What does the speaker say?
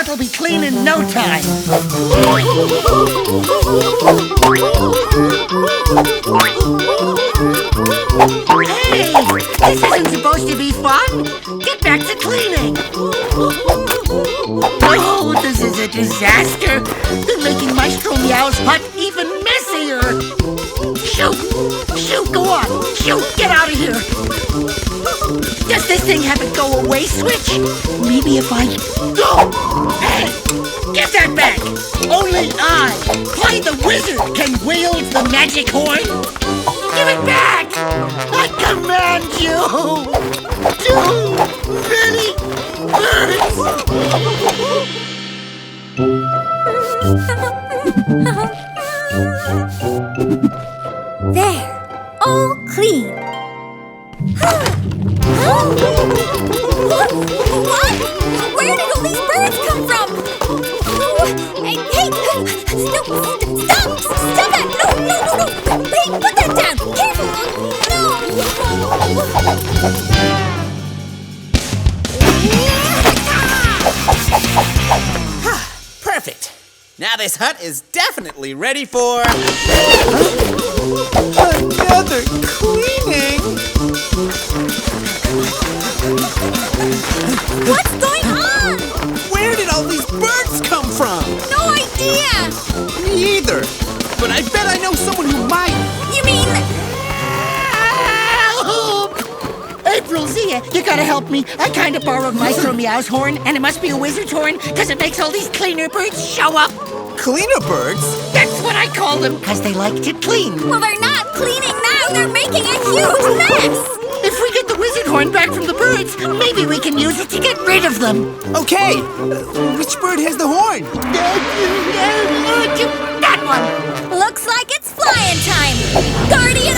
hut will be clean in no time. Hey, this isn't supposed to be fun. Get back to cleaning. Oh, this is a disaster. They're making Maestro Meow's hut even messier. Shoot! Shoot, go on! Shoot, get out of here! Does this thing have a go-away switch? Maybe if I... Oh! Hey! Get that back! Only I, Play the Wizard, can wield the magic horn! Give it back! I command you! Too many birds! There, all clean. What? Where did all these birds come from? Hey, stop it! No! Hey, put that down! Careful! No! Perfect! Now this hut is definitely ready for... another cleaning! What's going on? Where did all these birds come from? No idea! Me either! But I bet I know someone who might! You mean... April, Xia, you gotta help me. I kinda borrowed Maestro Meow's horn, and it must be a wizard's horn, because it makes all these cleaner birds show up. Cleaner birds? That's what I call them, because they like to clean. Well, they're not cleaning now. They're making a huge mess. If we get the wizard horn back from the birds, maybe we can use it to get rid of them. Okay. Which bird has the horn? That one. Looks like it's flying time. Guardian